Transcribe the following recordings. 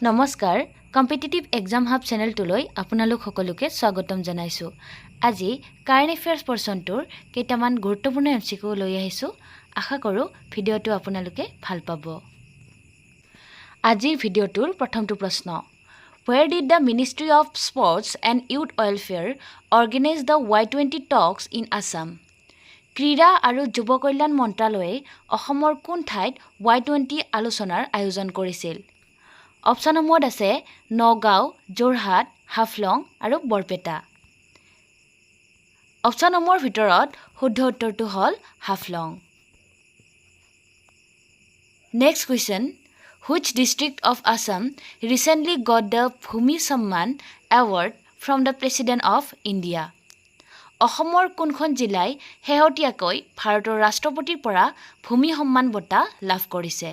নমস্কাৰ competitive exam hub চেনেলটোলৈ আপোনালোক সকলোকে স্বাগতম জনাইছোঁ। আজি কাৰেণ্ট এফেয়াৰ্ছ পৰ্চনটোৰ কেইটামান গুৰুত্বপূৰ্ণ এমচিকিউ লৈ আহিছোঁ। আশা কৰোঁ ভিডিঅ'টো আপোনালোকে ভাল পাব। আজিৰ ভিডিঅ'টোৰ প্ৰথমটো প্ৰশ্ন, Where did the Ministry of Sports and Youth Welfare organize the Y20 talks in Assam? ক্ৰীড়া আৰু যুৱ কল্যাণ মন্ত্ৰালয়ে অসমৰ কোন ঠাইত Y20 আলোচনাৰ আয়োজন কৰিছিল? অপশ্যনসমূহত আছে নগাঁও, যোৰহাট, হাফলং আৰু বৰপেটা। অপশ্যনসমূহৰ ভিতৰত শুদ্ধ উত্তৰটো হ'ল Haflong. Next question, Which district of Assam recently got the Bhumi Samman Award from the President of India? অসমৰ কোনখন জিলাই শেহতীয়াকৈ ভাৰতৰ ৰাষ্ট্ৰপতিৰ পৰা ভূমি সন্মান বঁটা লাভ কৰিছে?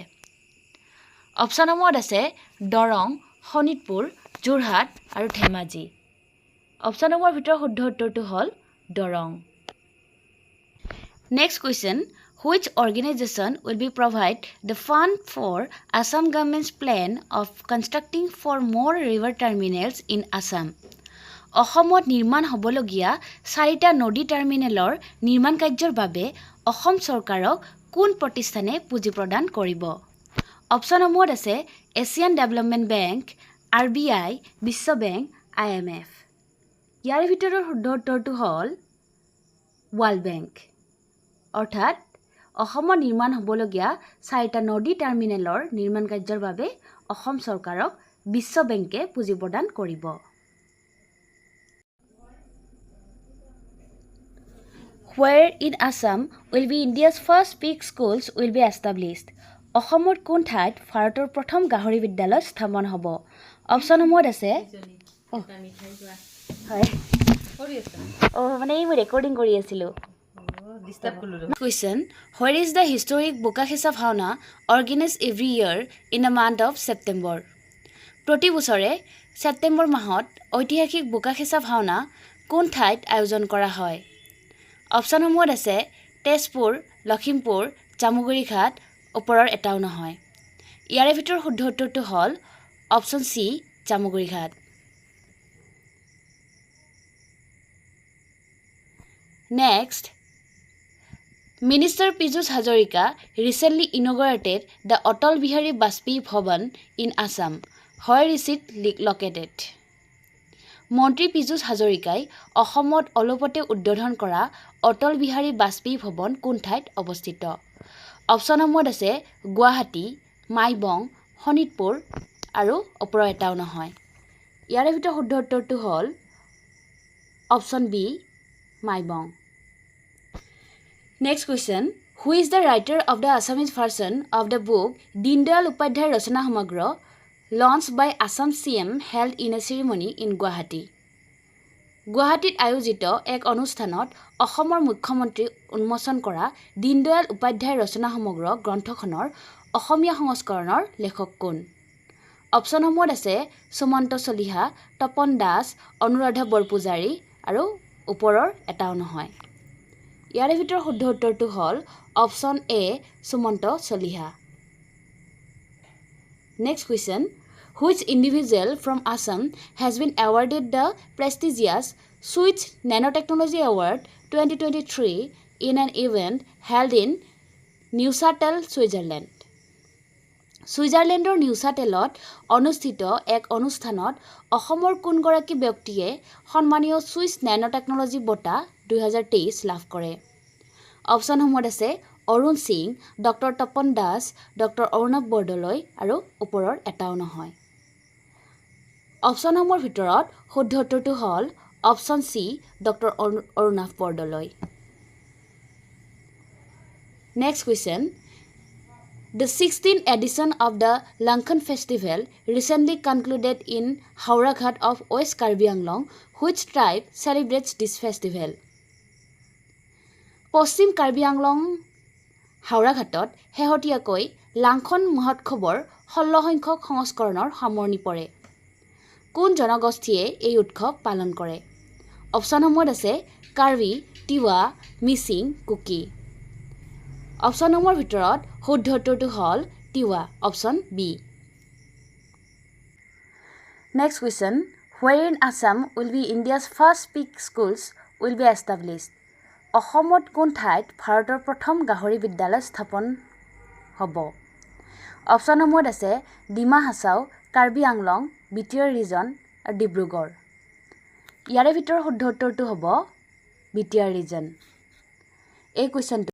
অপশ্যনসমূহত আছে দৰং, শোণিতপুৰ, যোৰহাট আৰু ধেমাজি। অপশ্যনসমূহৰ ভিতৰত শুদ্ধ উত্তৰটো হ'ল Darrang. Next question, Which organization will be provide the fund for Assam government's plan of constructing for more river terminals in Assam? অসমত নিৰ্মাণ হ'বলগীয়া 4টা নদী টাৰ্মিনেলৰ নিৰ্মাণ কাৰ্যৰ বাবে অসম চৰকাৰক কোন প্ৰতিষ্ঠানে পুঁজি প্ৰদান কৰিব? অপশ্যনসমূহত আছে এছিয়ান ডেভেলপমেণ্ট বেংক, RBI, বিশ্ব বেংক, IMF। ইয়াৰ ভিতৰত শুদ্ধ উত্তৰটো হ'ল ৱৰ্ল্ড বেংক। অৰ্থাৎ অসমত নিৰ্মাণ হ'বলগীয়া 4টা নদী টাৰ্মিনেলৰ নিৰ্মাণ কাৰ্যৰ বাবে অসম চৰকাৰক বিশ্ব বেংকে পুঁজি প্ৰদান কৰিব। Where in Assam will be India's first pig schools will be established? অসমৰ কোন ঠাইত ভাৰতৰ প্ৰথম গাহৰি বিদ্যালয় স্থাপন হ'ব? অপশ্যনসমূহত আছে মানে মই ৰেকৰ্ডিং কৰি আছিলোঁ। Question, Where is the historic Bokakhesa Bhauna organized every year in the month of September? প্ৰতি বছৰে ছেপ্টেম্বৰ মাহত ঐতিহাসিক বোকাখেচা ভাওনা কোন ঠাইত আয়োজন কৰা হয়? অপশ্যনসমূহত আছে তেজপুৰ, লখিমপুৰ, জামুগুৰি ঘাট, ওপৰৰ এটাও নহয়। ইয়াৰে ভিতৰত শুদ্ধ উত্তৰটো হ'ল অপশ্যন চি, জামুগুৰি ঘাট। Next, Minister Piyush Hazarika recently inaugurated the Atal Bihari Vajpayee Bhavan in Assam. Where is it located? মন্ত্ৰী পীযুষ হাজৰিকাই অসমত অলপতে উদ্বোধন কৰা অটল বিহাৰী বাজপেয়ী ভৱন কোন ঠাইত অৱস্থিত? অপশ্যনসমূহত আছে গুৱাহাটী, মাইবং, শোণিতপুৰ আৰু ওপৰৰ এটাও নহয়। ইয়াৰে ভিতৰত শুদ্ধ উত্তৰটো হ'ল option B, Maibong. Next question, Who is the writer of the Assamese version of the book Dindayal Upadhyay Rachana Samagra launched by Assam CM held in a ceremony in Guwahati? গুৱাহাটীত আয়োজিত এক অনুষ্ঠানত অসমৰ মুখ্যমন্ত্ৰী উন্মোচন কৰা দীনদয়াল উপাধ্যায় ৰচনা সমগ্ৰ গ্ৰন্থখনৰ অসমীয়া সংস্কৰণৰ লেখক কোন? অপশ্যনসমূহত আছে সুমন্ত চলিহা, তপন দাস, অনুৰাধা বৰপূজাৰী আৰু ওপৰৰ এটাও নহয়। ইয়াৰে ভিতৰত শুদ্ধ উত্তৰটো হ'ল option A, Sumanta Chaliha. Next question, Which individual from Assam has been awarded the prestigious Switch Nanotechnology Award 2023 in an event held in Neuchâtel, Switzerland? ছুইজাৰলেণ্ডৰ নিউচাটেলত অনুষ্ঠিত এক অনুষ্ঠানত অসমৰ কোনগৰাকী ব্যক্তিয়ে সন্মানীয় ছুইচ নেনোটেকনলজি বঁটা 2023 লাভ কৰে? অপশ্যনসমূহত আছে অৰুণ সিং, ডক্টৰ তপন দাস, ডক্টৰ অৰ্ণৱ বৰদলৈ আৰু ওপৰৰ এটাও নহয়। অপশ্যনসমূহৰ ভিতৰত শুদ্ধ উত্তৰটো হ'ল option C, doctor Arnab Bordoloi. Next question, The 16th edition of the Langkhan Festival recently concluded in Hauraghat of West Karbi Anglong. Which tribe celebrates this festival? পশ্চিম কাৰ্বি আংলং হাওৰাঘাটত শেহতীয়াকৈ লাংখন মহোৎসৱৰ 16 সংখ্যক সংস্কৰণৰ সামৰণি পৰে। কোন জনগোষ্ঠীয়ে এই উৎসৱ পালন কৰে? অপশ্যনসমূহত আছে কাৰ্বি, তিৱা, মিচিং, কুকি। অপশ্যনসমূহৰ ভিতৰত শুদ্ধ উত্তৰটো হ'ল Tiwa, option B. Next question, where in Assam will be India's first pig schools will be established? অসমত কোন ঠাইত ভাৰতৰ প্ৰথম গাহৰি বিদ্যালয় স্থাপন হ'ব? অপশ্যনসমূহত আছে ডিমা হাছাও, কাৰ্বি আংলং, বিটিআৰ ৰিজন আৰু ডিব্ৰুগড়। ইয়াৰে ভিতৰত শুদ্ধ উত্তৰটো হ'ব বিটিআৰ ৰিজন। এই কুৱেশ্যনটো